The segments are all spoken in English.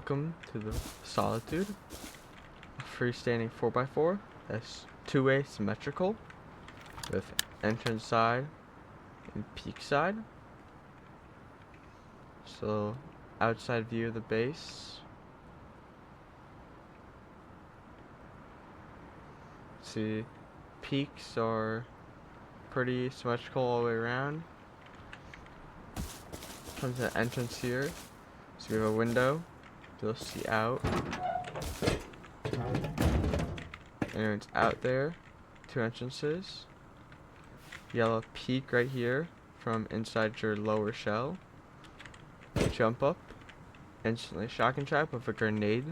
Welcome to the Solitude, a freestanding 4x4 that's two-way symmetrical with entrance side and peak side. So, outside view of the base. See, peaks are pretty symmetrical all the way around. Comes to the entrance here. So we have a window. You'll see out. And it's out there. Two entrances. Yellow peak right here from inside your lower shell. Jump up. Instantly shotgun trap with a grenade.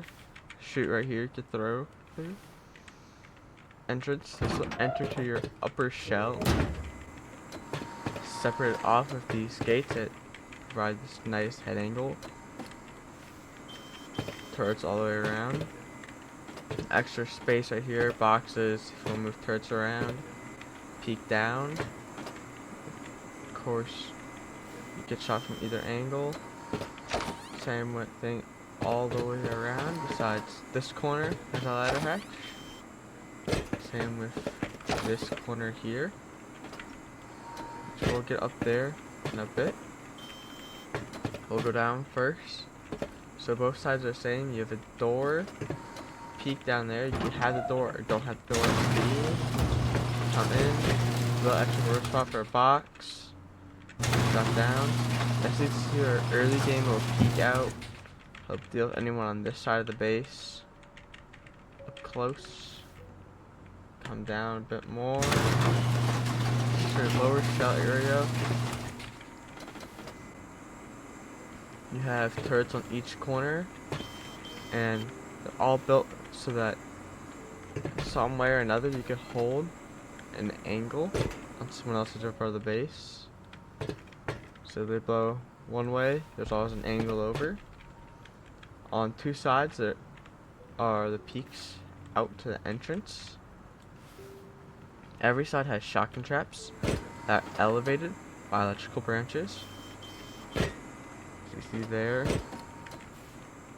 Shoot right here to throw. Entrance. This will enter to your upper shell. Separated off of these gates that provide this nice head angle. Turrets all the way around. Extra space right here. Boxes. If we'll move turrets around. Peek down. Of course, you get shot from either angle. Same thing all the way around. Besides this corner, there's a ladder hatch. Same with this corner here. So we'll get up there in a bit. We'll go down first. So both sides are the same. You have a door. Peek down there. You can have the door or don't have the door. Come in. A little extra door spot for a box. Drop down. This leads to your early game. Will peek out. Help deal with anyone on this side of the base. Up close. Come down a bit more. Your lower shell area. You have turrets on each corner, and they're all built so that some way or another you can hold an angle on someone else's part of the base. So they blow one way, there's always an angle over. On two sides there are the peaks out to the entrance. Every side has shotgun traps that are elevated by electrical branches. So you see there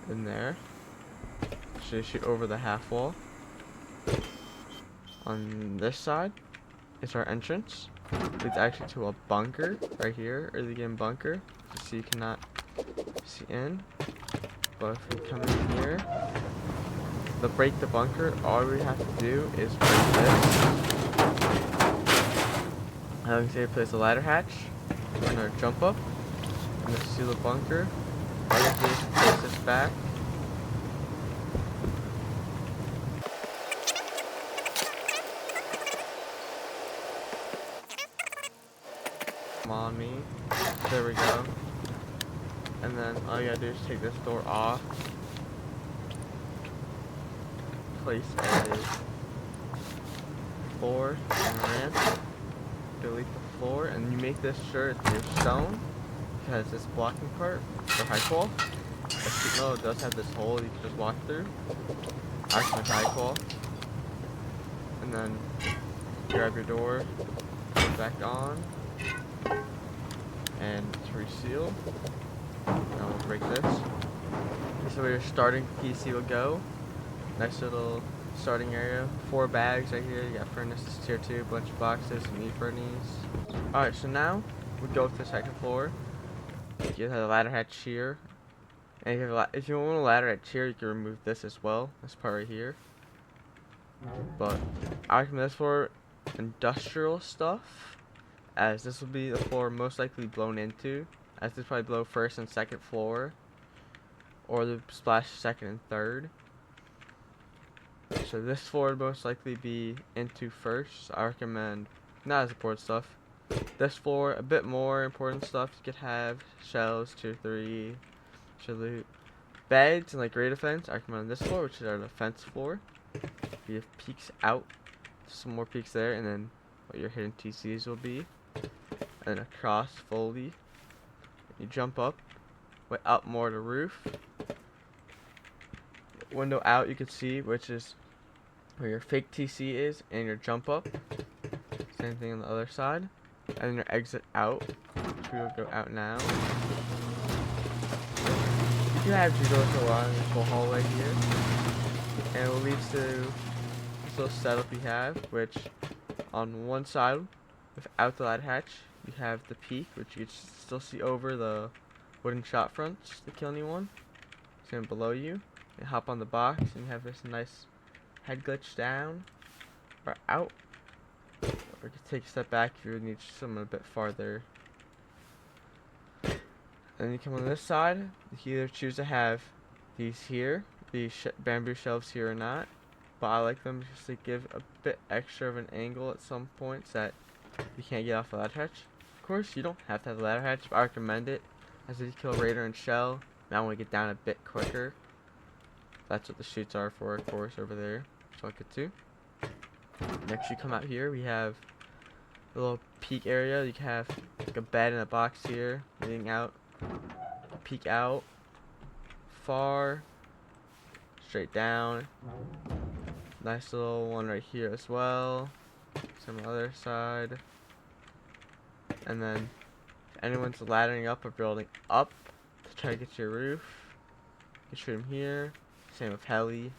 and there. So you shoot over the half wall. On this side is our entrance. It's actually to a bunker right here, early game bunker. So you cannot see in. But if we come in here, to break the bunker, all we have to do is break this. Now we can place a ladder hatch. We're gonna jump up. I'm gonna seal the bunker. All you have to do is place this back. Come on me. There we go. And then all you gotta do is take this door off. Place a floor and ramp. Delete the floor, and you make this sure it's your stone because this blocking part for high wall. The sheet metal does have this hole you can just walk through. Actually, high wall, and then grab your door, put it back on, and to reseal. Now we'll break this. This is where your starting PC will go. Nice little starting area. 4 bags right here. You got furnaces, tier 2, bunch of boxes, some e-furnaces. Alright, so now we go to the second floor. You have a ladder hatch here. And if you want a ladder hatch here, you can remove this as well. This part right here. But I recommend this for industrial stuff, as this will be the floor most likely blown into. As this probably blow first and second floor. Or the splash second and third. So this floor would most likely be into first. I recommend not as important stuff. This floor, a bit more important stuff. You could have shells, tier 3, loot. Beds and like great defense. I recommend this floor, which is our defense floor. You have peaks out, some more peaks there, and then what your hidden TCs will be. And across fully. You jump up, way up more to roof. Window out you can see, which is where your fake TC is, and your jump up. Same thing on the other side. And then your exit out, which we will go out now. you have your doors along this whole hallway here, and it will lead to this little setup you have, which on one side, without the ladder hatch, you have the peak, which you can still see over the wooden shot fronts to kill anyone. Same below you. You hop on the box, and you have this nice head glitch down or out. Or you can take a step back if you need someone a bit farther. Then you come on this side. You can either choose to have these here, these bamboo shelves here or not. But I like them just to give a bit extra of an angle at some points that you can't get off the ladder hatch. Of course, you don't have to have the ladder hatch, but I recommend it. As if you kill Raider and Shell, now I want to get down a bit quicker. That's what the chutes are for, of course, over there. So I'll get to. Next, you come out here. We have a little peek area. You can have like a bed and a box here, leading out. Peek out, far, straight down. Nice little one right here as well. Some other side. And then if anyone's laddering up or building up to try to get to your roof, you can shoot them here. Same with heli.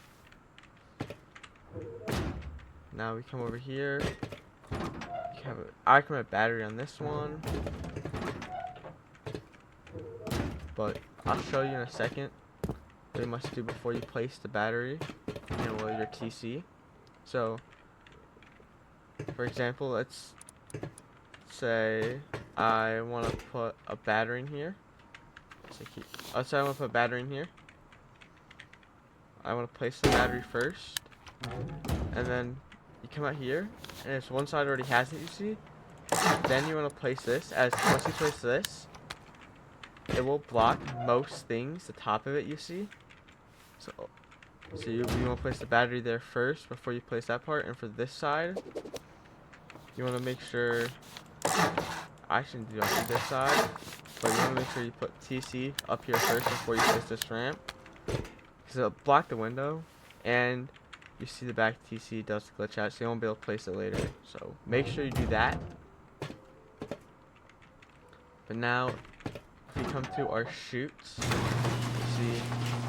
Now we come over here. You have I recommend a battery on this one, but I'll show you in a second what you must do before you place the battery and your TC. So, for example, let's say I want to put a battery in here. Let's say I want to put a battery in here. I want to place the battery first, and then you come out here, and if one side already has it, you see. Then you want to place this. As once you place this, it will block most things. The top of it, you see. So you want to place the battery there first before you place that part. And for this side, you want to make sure. I shouldn't do on this side, but you want to make sure you put TC up here first before you place this ramp, because it'll block the window, and you see the back TC does glitch out, so you won't be able to place it later. So make sure you do that. But now, if we come to our chutes, you see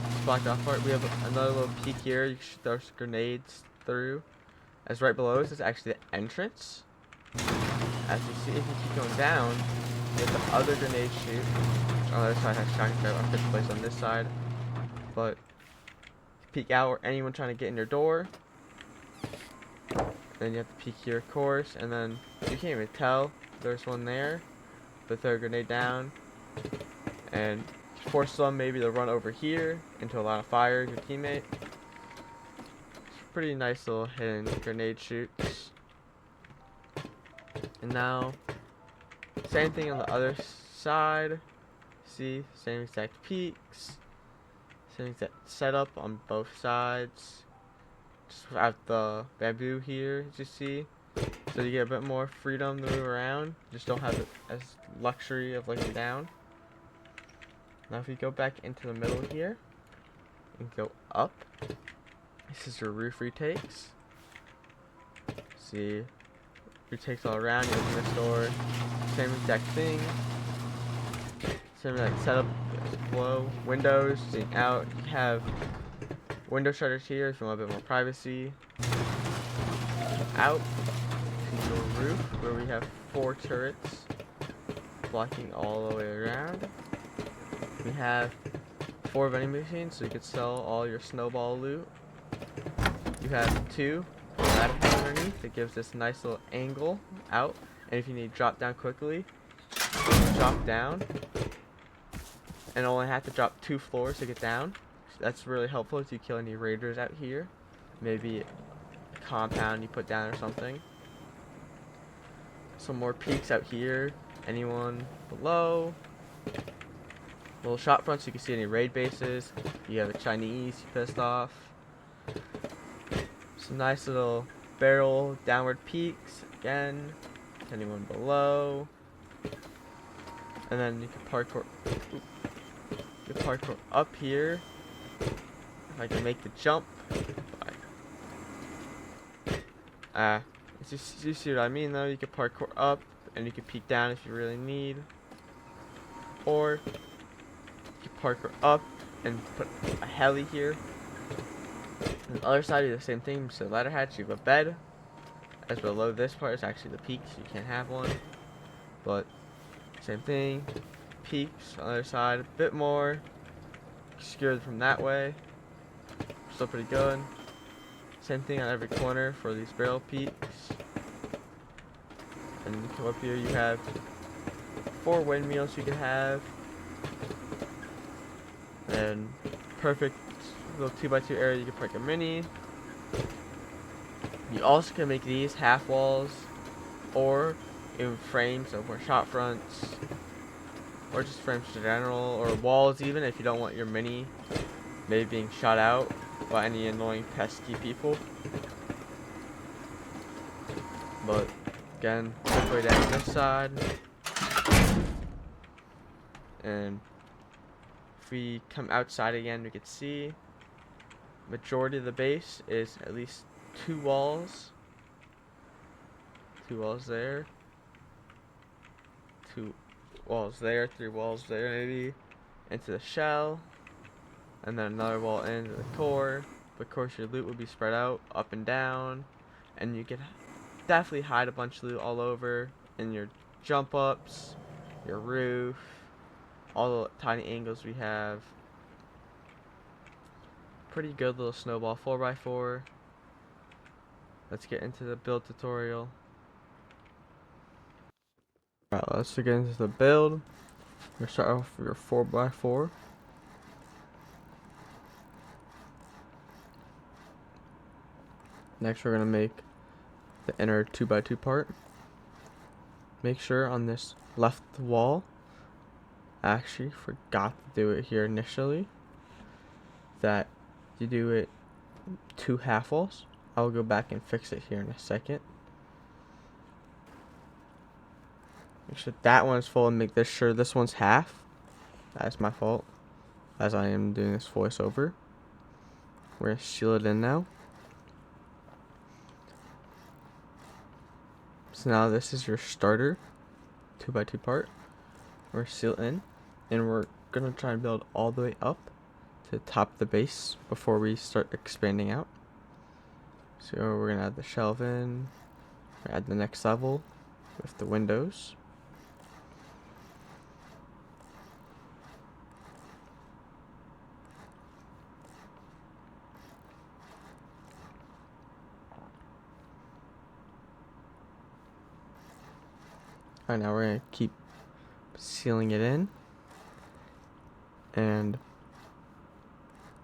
it's blocked off part. We have another little peak here. You can shoot those grenades through. As right below us is actually the entrance. As you see, if you keep going down, you have the other grenade chute, which on the other side has shotgun grab. I'll put the place on this side. But peek out or anyone trying to get in your door. Then you have to peek here, of course, and then you can't even tell there's one there. But throw a grenade down and force them maybe to run over here into a line of fire your teammate. It's pretty nice little hidden grenade shoots. And now, same thing on the other side. See, same exact peaks. Same exact setup on both sides. Just without the bamboo here, as you see. So you get a bit more freedom to move around. Just don't have it as luxury of looking down. Now if you go back into the middle here and go up, this is your roof retakes. See, retakes all around. You open this door, same exact thing. Same exact setup below. Windows, seeing out. You have window shutters here if you want a bit more privacy. Out to your roof where we have 4 turrets blocking all the way around. We have 4 vending machines, so you could sell all your snowball loot. You have 2 ladder underneath that gives this nice little angle out, and if you need to drop down quickly, drop down, and only have to drop 2 floors to get down. So that's really helpful if you kill any raiders out here. Maybe a compound you put down or something. Some more peaks out here. Anyone below? Little shot front so you can see any raid bases. You have a Chinese pissed off. Some nice little barrel downward peaks again. Anyone below? And then you can parkour. You can parkour up here. If I can make the jump. You see what I mean though? You can parkour up and you can peek down if you really need. Or you can parkour up and put a heli here. On the other side, do the same thing. So ladder hatch, you have a bed. As below this part is actually the peak, so you can't have one. But same thing. Peaks on the other side, a bit more obscured from that way. Still pretty good. Same thing on every corner for these barrel peaks. And you come up here, you have 4 windmills you can have. And perfect little 2x2 area you can park a mini. You also can make these half walls or in frames of more shot fronts or just frames in general, or walls even if you don't want your mini maybe being shot out by any annoying pesky people. But again, this way down this side, and if we come outside again, we can see majority of the base is at least 2 walls. 2 walls there. 2 walls there, 3 walls there maybe. Into the shell. And then another wall into the core. But of course your loot will be spread out, up and down. And you can definitely hide a bunch of loot all over. In your jump ups, your roof, all the tiny angles we have. Pretty good little snowball 4x4. Let's get into the build tutorial. Alright, let's get into the build. We're gonna start off with your 4x4. Next we're gonna make the inner 2x2 part. Make sure on this left wall, I actually forgot to do it here initially, that you do it 2 half walls. I'll go back and fix it here in a second. Make sure that one's full and make sure this one's half. That's my fault, as I am doing this voiceover. We're gonna seal it in now. So now this is your starter 2x2 part. We're sealed in, and we're gonna try and build all the way up to the top of the base before we start expanding out. So we're gonna add the shelf in, add the next level with the windows. Alright, now we're gonna keep sealing it in, and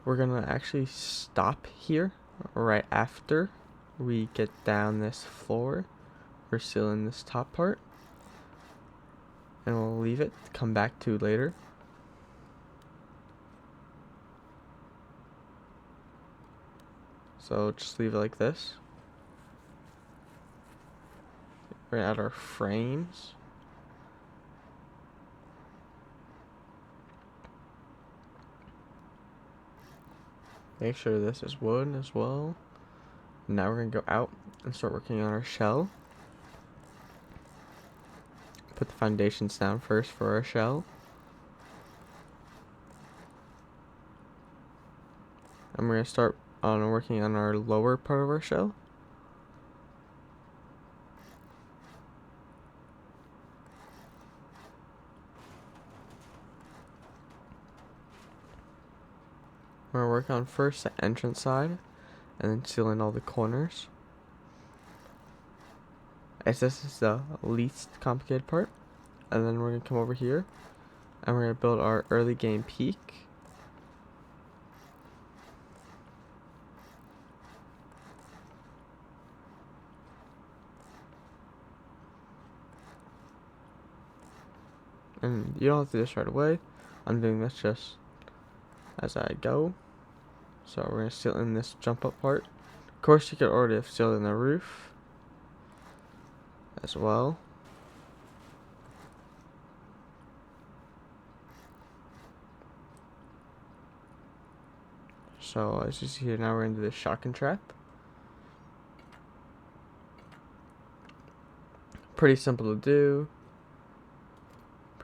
we're gonna actually stop here right after we get down this floor. We're sealing this top part, and we'll leave it to come back to later. So just leave it like this. We're gonna add our frames. Make sure this is wood as well. Now we're gonna go out and start working on our shell. Put the foundations down first for our shell. And we're gonna start on working on our lower part of our shell. We're gonna work on first the entrance side, and then seal in all the corners. As this is the least complicated part. And then we're gonna come over here, and we're gonna build our early game peak. And you don't have to do this right away. I'm doing this just as I go. So we're going to seal in this jump up part. Of course, you could already have sealed in the roof as well. So as you see here, now we're into the shotgun trap. Pretty simple to do.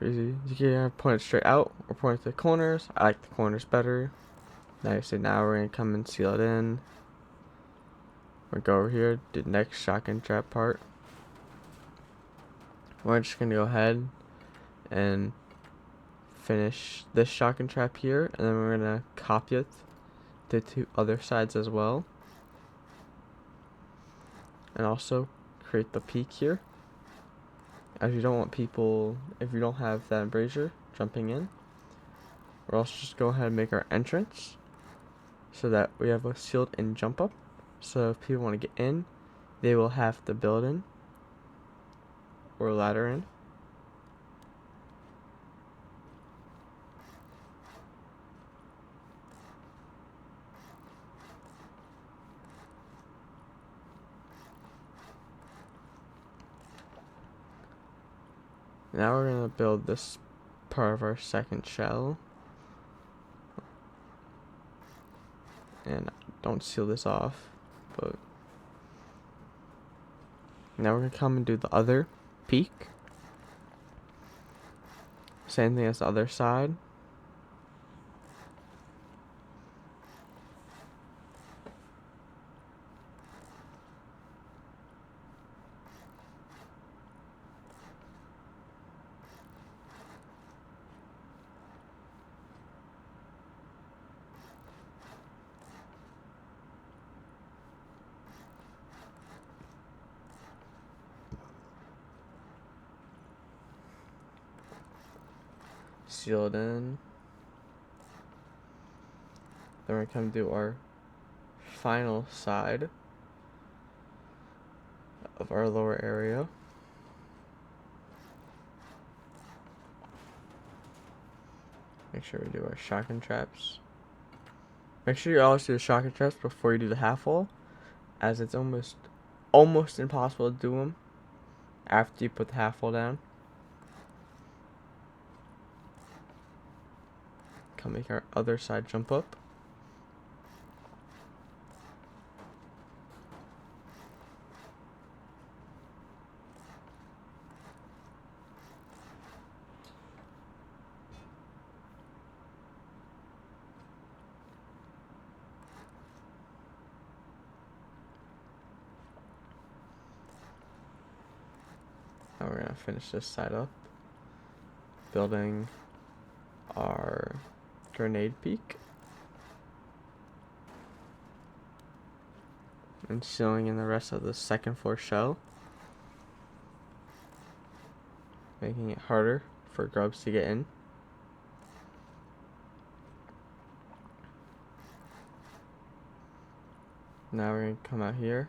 crazy. You can point it straight out or point it to the corners. I like the corners better. Now you say now we're gonna come and seal it in. We're gonna go over here, do the next shotgun trap part. We're just gonna go ahead and finish this shotgun trap here, and then we're gonna copy it to two other sides as well. And also create the peak here, as you don't want people, if you don't have that embrasure, jumping in. We'll also just go ahead and make our entrance so that we have a sealed in jump up. So if people want to get in, they will have to build in or ladder in. Now we're going to build this part of our second shell. And don't seal this off, but now we're going to come and do the other peak. Same thing as the other side. Seal it in. Then we're going to do our final side of our lower area. Make sure we do our shotgun traps. Make sure you always do the shotgun traps before you do the half wall, as it's almost impossible to do them after you put the half wall down. Come make our other side jump up. Now we're gonna finish this side up, building our grenade peak and sealing in the rest of the second floor shell, making it harder for grubs to get in. Now we're going to come out here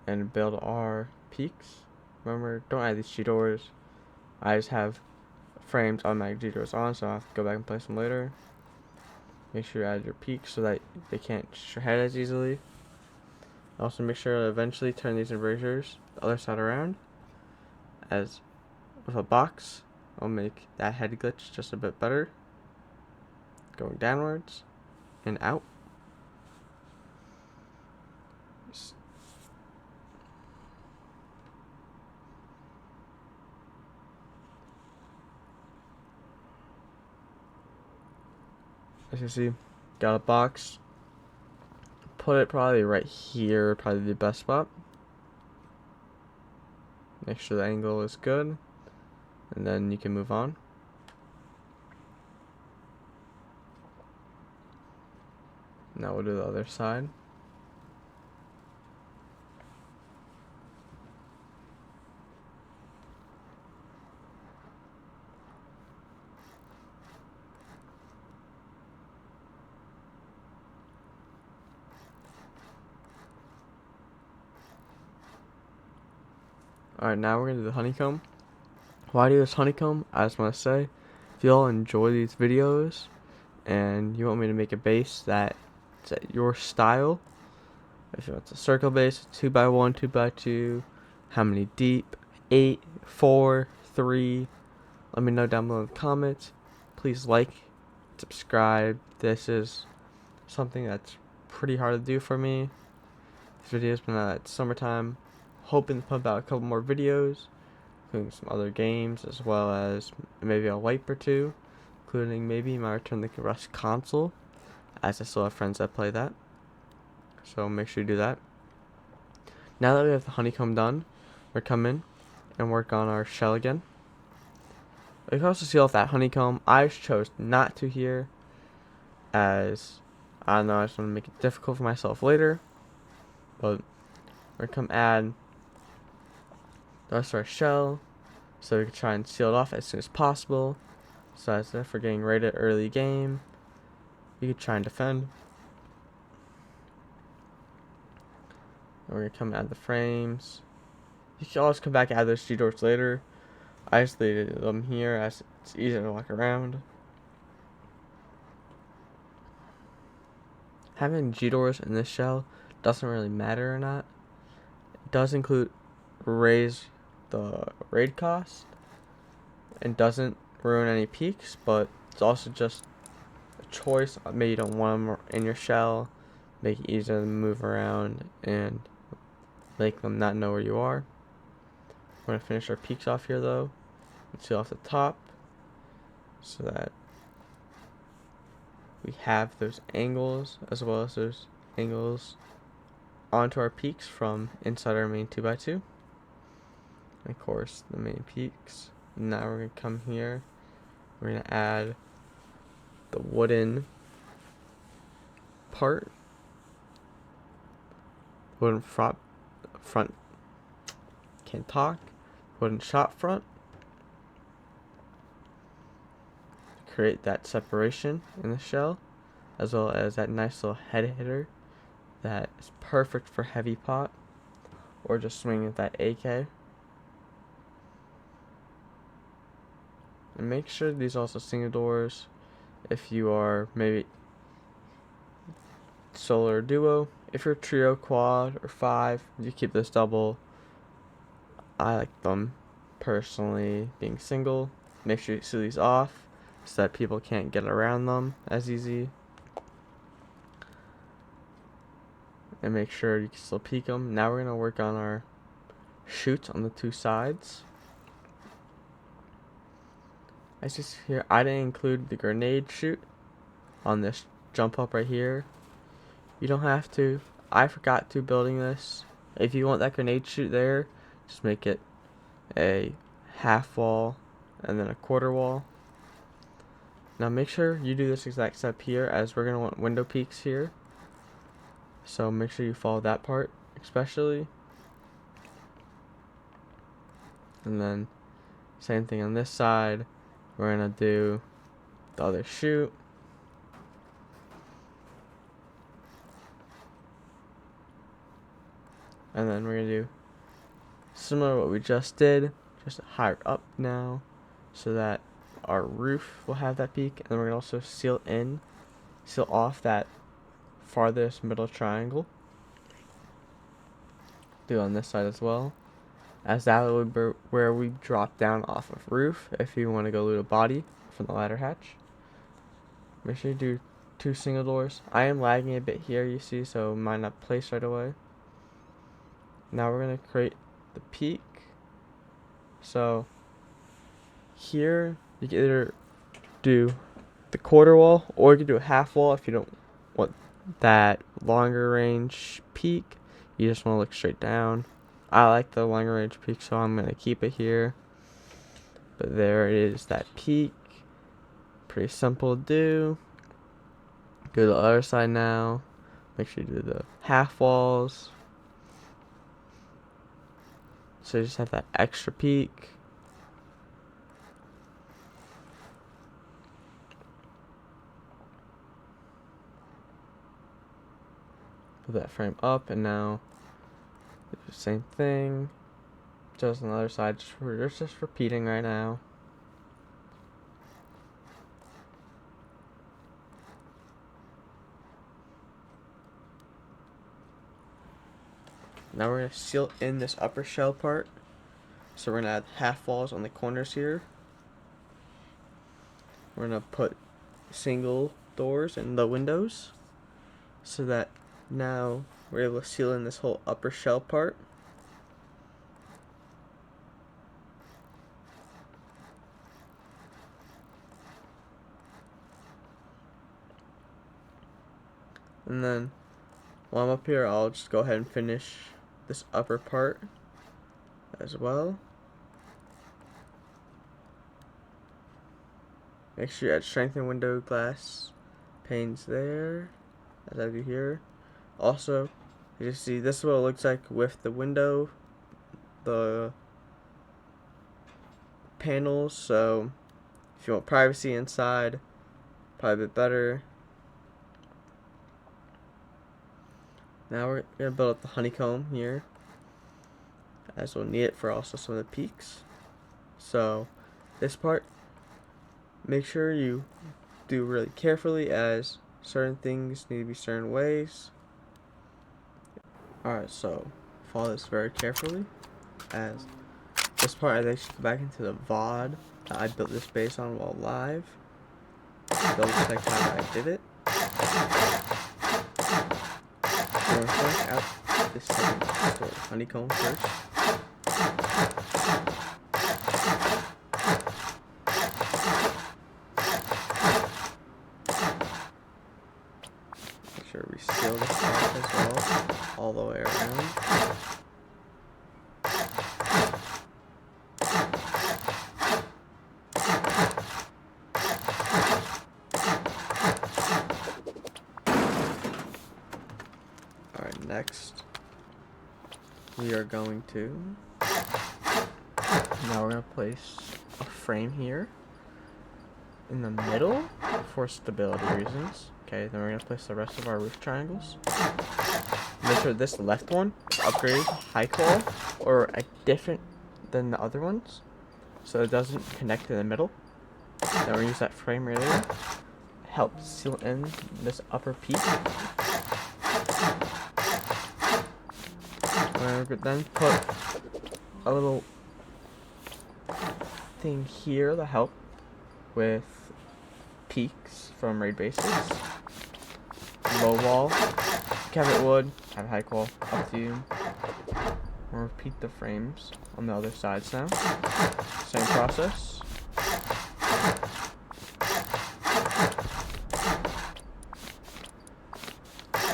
and build our peaks. Remember, don't add these G-doors. I just have frames automatic G-doors on, so I'll have to go back and place them later. Make sure you add your peaks so that they can't shoot your head as easily. Also make sure to eventually turn these embrasures the other side around, as with a box will make that head glitch just a bit better. Going downwards and out. As you see, got a box. Put it probably right here, probably the best spot. Make sure the angle is good, and then you can move on. Now we'll do the other side. Alright, now we're going to do the honeycomb. Why do this honeycomb? I just want to say, if you all enjoy these videos and you want me to make a base that's at your style, if you want a circle base, 2x1, 2x2, how many deep, 8, 4, 3, let me know down below in the comments. Please like, subscribe. This is something that's pretty hard to do for me. This video's been out at summertime. Hoping to pump out a couple more videos. including some other games, as well as maybe a wipe or two, including maybe my Return to the Rust console, as I still have friends that play that. So make sure you do that. Now that we have the honeycomb done, we're come in and work on our shell again. We can also seal off that honeycomb. I chose not to here, as I don't know, I just want to make it difficult for myself later. But we're gonna come add the rest of our shell, so we can try and seal it off as soon as possible. So as if we're getting raided early game, we could try and defend. And we're gonna come add the frames. You can always come back and add those G-doors later. I isolated them here as it's easier to walk around. Having G-doors in this shell doesn't really matter or not. It does raise the raid cost and doesn't ruin any peaks, but it's also just a choice. Maybe you don't want them in your shell, make it easier to move around and make them not know where you are. We're going to finish our peaks off here though, and seal off the top so that we have those angles as well as those angles onto our peaks from inside our main 2x2. And of course the main peaks. Now we're going to come here, we're going to add the wooden part, wooden front, can't talk, wooden shop front, create that separation in the shell, as well as that nice little head hitter that is perfect for heavy pot or just swinging with that AK. And make sure these are also single doors if you are maybe solo or duo. If you're trio, quad, or 5, you keep this double. I like them personally being single. Make sure you seal these off so that people can't get around them as easy. And make sure you can still peek them. Now we're going to work on our chutes on the two sides. As you see here, I didn't include the grenade chute on this jump up right here. You don't have to. I forgot to building this. If you want that grenade chute there, just make it a half wall and then a quarter wall. Now make sure you do this exact step here, as we're going to want window peaks here. So make sure you follow that part especially. And then same thing on this side. We're going to do the other chute. And then we're going to do similar to what we just did, just higher up now, so that our roof will have that peak. And then we're going to also seal off that farthest middle triangle. Do on this side as well, as that would be where we drop down off of roof if you want to go loot a body from the ladder hatch. Make sure you do 2 single doors. I am lagging a bit here, you see, so it might not place right away. Now we're going to create the peak. So here you can either do the quarter wall or you can do a half wall if you don't want that longer range peak. You just want to look straight down. I like the longer range peak, so I'm going to keep it here. But there it is, that peak. Pretty simple to do. Go to the other side now. Make sure you do the half walls. So you just have that extra peak. Put that frame up, and now do the same thing. Just on the other side. We're just repeating right now. Now we're going to seal in this upper shell part. So we're going to add half walls on the corners here. We're going to put single doors in the windows, so that now we're able to seal in this whole upper shell part. And then while I'm up here, I'll just go ahead and finish this upper part as well. Make sure you add strengthened window glass panes there, as I do here. Also, you see this is what it looks like with the window, the panels. So if you want privacy inside, probably a bit better. Now we're gonna build up the honeycomb here, as we'll need it for also some of the peaks. So this part, make sure you do really carefully, as certain things need to be certain ways. Alright, so follow this very carefully, as this part I actually go back into the VOD that I built this base on while live. Double check how I did it. So we're going out this second honeycomb first. Make sure we seal this off as well, all the way around. Alright, next we are going to, now we're going to place a frame here in the middle for stability reasons. Okay, then we're going to place the rest of our roof triangles. Make sure this left one is upgraded to high qual or different than the other ones, so it doesn't connect in the middle. Then we'll use that frame earlier, help seal in this upper peak. Then put a little thing here to help with peaks from raid bases. Low wall, have it wood, have it high qual, up to you. We'll repeat the frames on the other sides now. Same process.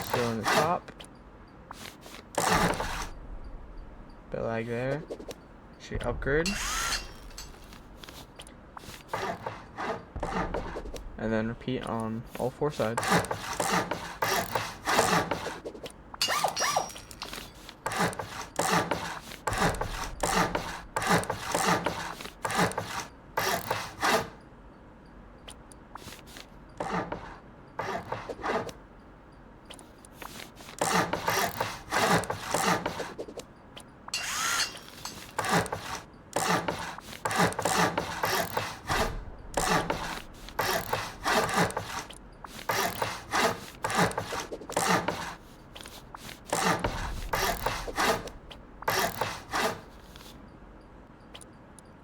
Still on the top. Bit lag there. Should upgrade. And then repeat on all four sides.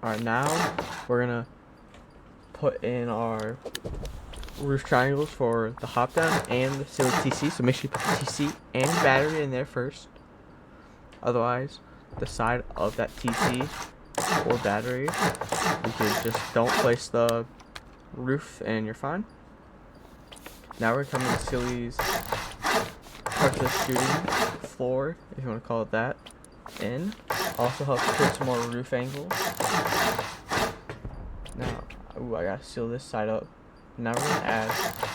Alright, now we're gonna put in our roof triangles for the hop down and the sealed TC, so make sure you put the TC and battery in there first. Otherwise, the side of that TC or battery, you can just don't place the roof and you're fine. Now we're coming to seal these parts of the shooting floor, if you want to call it that, in. Also helps create some more roof angles. Now, ooh, I gotta seal this side up. Now we're gonna add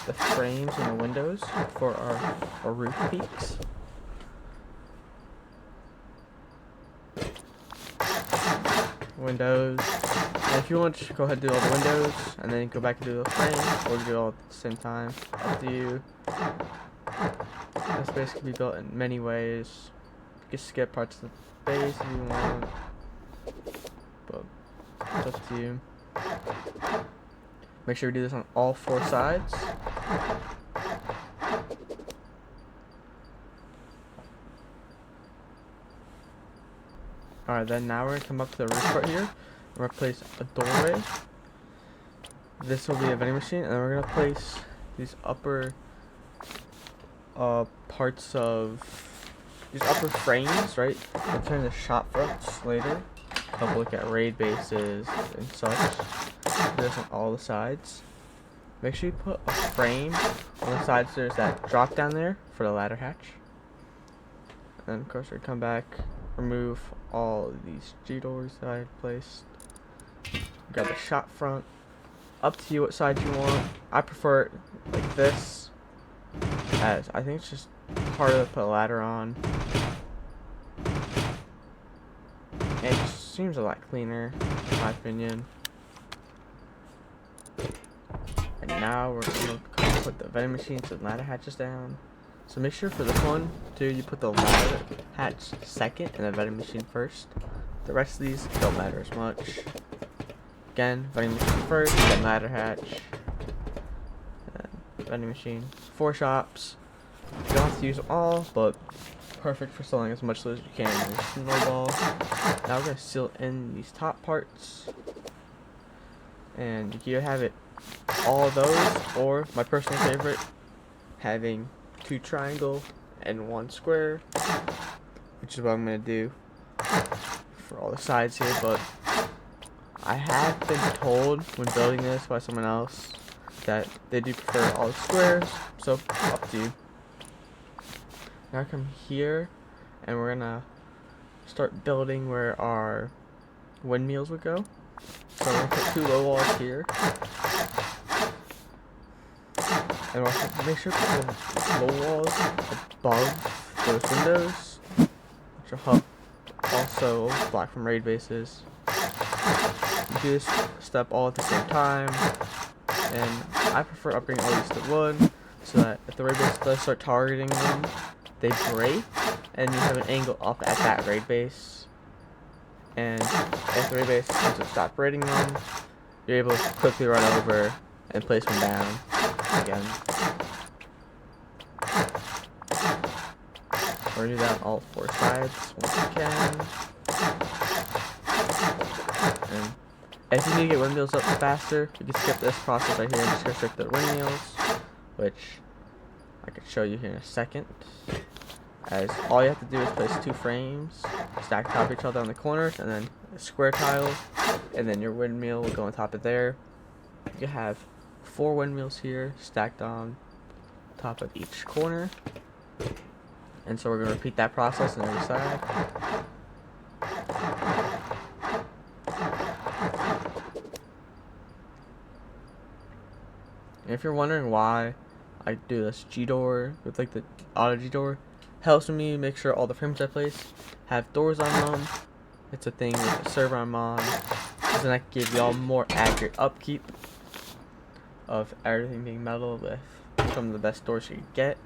the frames and the windows for our roof peaks. Windows. And if you want to go ahead and do all the windows and then go back and do the frames, or do it all at the same time, up to you. This base can be built in many ways. You can skip parts of the base if you want, but it's up to you. Make sure we do this on all four sides. Alright, then now we're gonna come up to the roof part here. We're gonna place a doorway. This will be a vending machine, and then we're gonna place these upper parts of these upper frames, right? We'll turn the shop fronts later. Help look at raid bases and such. Do this on all the sides. Make sure you put a frame on the sides. There's that drop down there for the ladder hatch. And of course we come back, remove all of these G-doors that I had placed. Grab the shop front. Up to you what side you want. I prefer it like this, as I think it's just harder to put a ladder on. And it just seems a lot cleaner, in my opinion. And now we're gonna put the vending machines and ladder hatches down. So make sure for this one, too, you put the ladder hatch second and the vending machine first. The rest of these don't matter as much. Again, vending machine first, then ladder hatch, and vending machine. 4 shops. You don't have to use them all, but perfect for selling as much as you can in your snowball. Now we're gonna seal in these top parts, and you can either have it all of those, or my personal favorite, having 2 triangle and 1 square, which is what I'm gonna do for all the sides here. But I have been told when building this by someone else that they do prefer all the squares, so up to you. Now I come here and we're gonna start building where our windmills would go. So we're gonna put 2 low walls here. And we'll make sure to put the low walls above those windows, which will help also block from raid bases. You do this step all at the same time, and I prefer upgrading all these to wood, so that if the raid base does start targeting them, they break, and you have an angle up at that raid base. And if the raid base wants to stop raiding them, you're able to quickly run over and place them down again. We're gonna do that on all 4 sides once we can. And if you need to get windmills up faster, you can skip this process right here and just restrict the windmills, which I could show you here in a second. As all you have to do is place 2 frames, stack on top of each other on the corners, and then a square tile, and then your windmill will go on top of there. You have 4 windmills here stacked on top of each corner. And so we're going to repeat that process on every side. And if you're wondering why I do this G-door with like the auto G-door, helps me make sure all the frames I place have doors on them. It's a thing with the server I'm on, because then I can give y'all more accurate upkeep of everything being metal with some of the best doors you can get.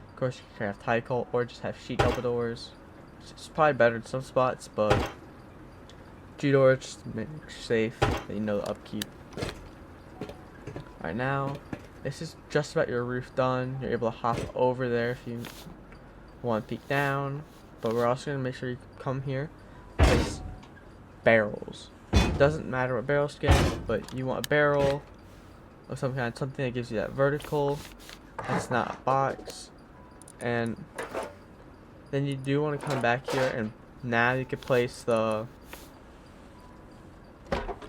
Of course, you can have tie coat or just have sheet double doors. It's probably better in some spots, but G-doors just make it safe that you know the upkeep. Right now, this is just about your roof done. You're able to hop over there if you want to peek down, but we're also going to make sure you come here because barrels. It doesn't matter what barrel skin, but you want a barrel of some kind, something that gives you that vertical. That's not a box. And then you do want to come back here, and now you can place the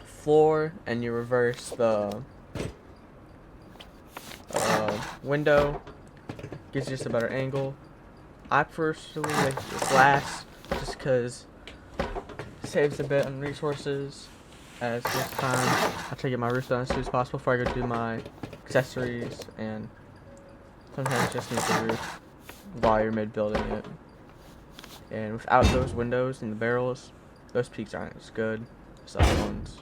floor and you reverse the window. Gives you just a better angle. I personally like this last just because it saves a bit on resources, as most of the time I try to get my roof done as soon as possible before I go do my accessories, and sometimes just need the roof while you're mid building it. And without those windows and the barrels, those peaks aren't as good as the other ones.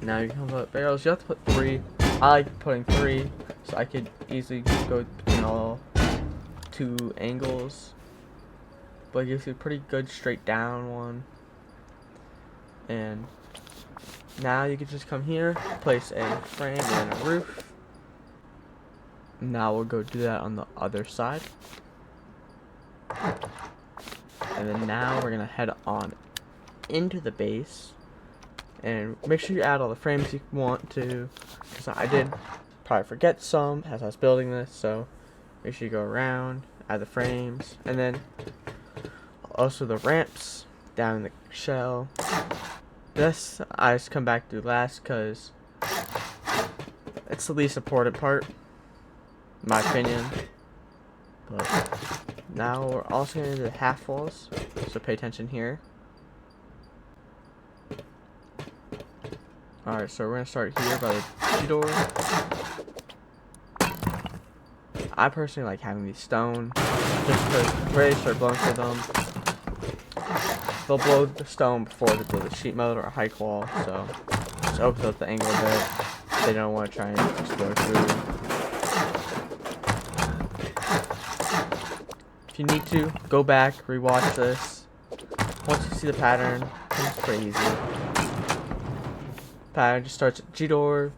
Now you can put barrels. You have to put 3. I like putting 3, so I could easily go between all 2 angles. But it gives you a pretty good straight down one. And now you can just come here, place a frame and a roof. Now we'll go do that on the other side. And then now we're gonna head on into the base. And make sure you add all the frames you want to, because I did probably forget some as I was building this, so make sure you go around, add the frames, and then also the ramps down in the shell. This I just come back to last because it's the least important part. in my opinion. But now we're also going into the half walls, so pay attention here. Alright, so we're going to start here by the door. I personally like having these stone, just because when they start blowing through them, they'll blow the stone before they blow the sheet metal or a hike wall, so just opens up the angle a bit. They don't want to try and just blow through. If you need to, go back, rewatch this. Once you see the pattern, it's pretty easy. Pattern just starts at G-door,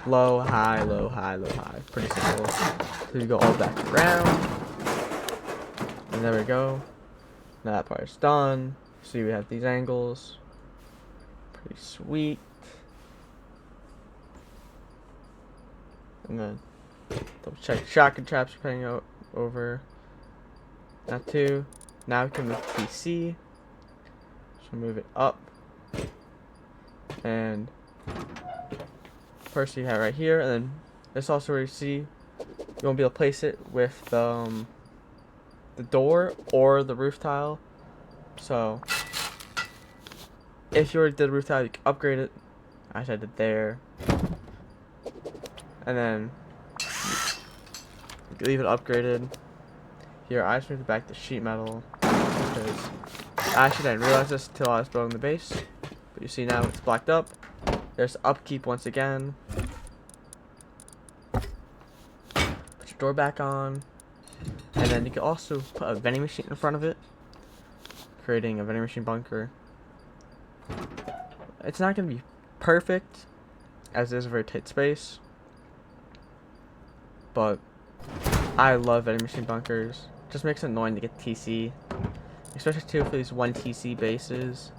low, high, low, high, low, high. Pretty simple. So you go all back around. And there we go. Now that part is done. See, we have these angles. Pretty sweet. And then double check shotgun traps depending over. Not two. Now we can move PC. So move it up. And first you have right here, and then this also where you see you won't be able to place it with the door or the roof tile. So if you already did the roof tile, you can upgrade it. I said it there, and then you can leave it upgraded. Here I just moved it back to sheet metal because I actually didn't realize this until I was building the base. But you see now it's blocked up. There's upkeep once again. Put your door back on. And then you can also put a vending machine in front of it, creating a vending machine bunker. It's not going to be perfect, as it is a very tight space. But I love vending machine bunkers. Just makes it annoying to get TC. Especially too for these 1 TC bases.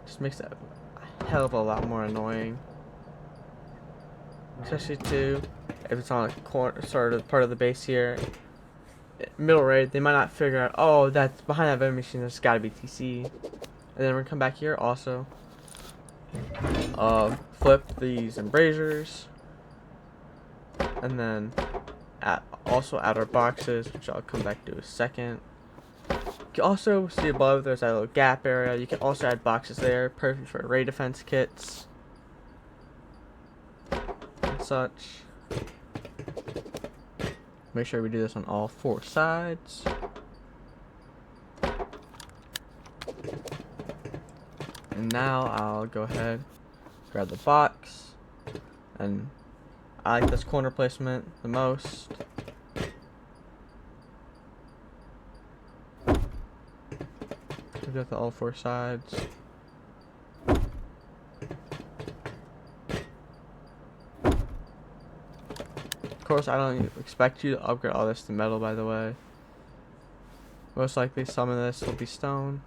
Just makes it a hell of a lot more annoying. Especially too if it's on a corner, sort of part of the base here. Middle raid, they might not figure out, oh, that's behind that vending machine, there's gotta be TC. And then we're gonna come back here also. Flip these embrasures. And then also add our boxes, which I'll come back to in a second. You can also see above there's that little gap area. You can also add boxes there, perfect for raid defense kits and such. Make sure we do this on all 4 sides. And now I'll go ahead, grab the box, and I like this corner placement the most. We got the all 4 sides. Of course, I don't expect you to upgrade all this to metal, by the way. Most likely some of this will be stone.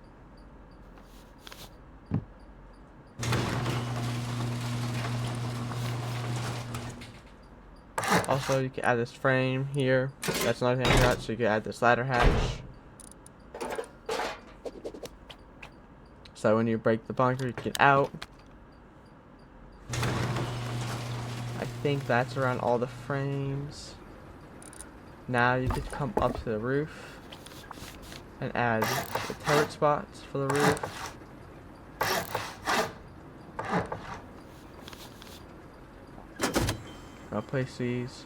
Also, you can add this frame here. That's another thing I got, so you can add this ladder hatch. So when you break the bunker, you can get out. I think that's around all the frames. Now you could come up to the roof and add the turret spots for the roof. I'll place these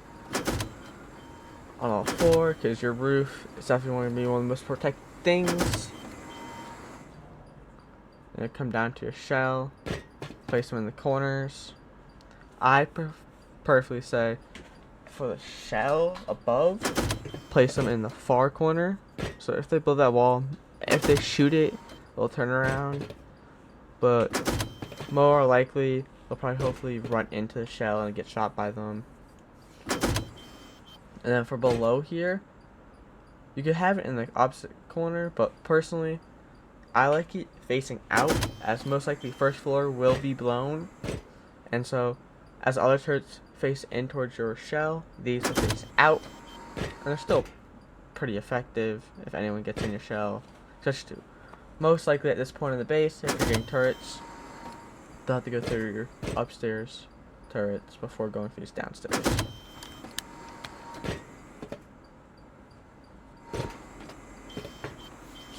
on all 4 because your roof is definitely going to be one of the most protected things. And come down to your shell, place them in the corners. I perfectly say for the shell above, place them in the far corner. So if they build that wall, if they shoot it, they'll turn around. But more likely, they'll probably hopefully run into the shell and get shot by them. And then for below here, you could have it in the opposite corner, but personally, I like it facing out, as most likely first floor will be blown. And so, as other turrets face in towards your shell, these will face out. And they're still pretty effective if anyone gets in your shell. Especially most likely at this point in the base, if you're getting turrets, they'll have to go through your upstairs turrets before going through these downstairs.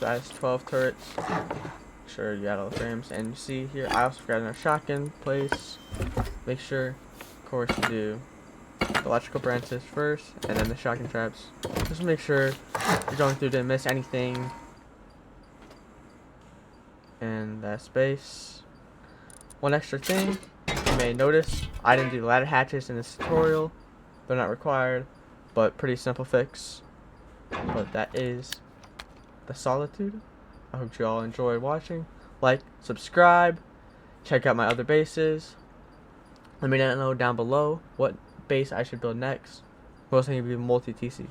has 12 turrets. Sure, you add all the frames. And you see here, I also forgot another shotgun place. Make sure, of course, you do the electrical branches first, and then the shotgun traps. Just make sure you're going through, didn't miss anything. And that space. One extra thing you may notice, I didn't do the ladder hatches in this tutorial. They're not required, but pretty simple fix. But that is the Solitude. I hope you all enjoyed watching. Like, subscribe, check out my other bases. Let me know down below what base I should build next. Mostly be multi-TC.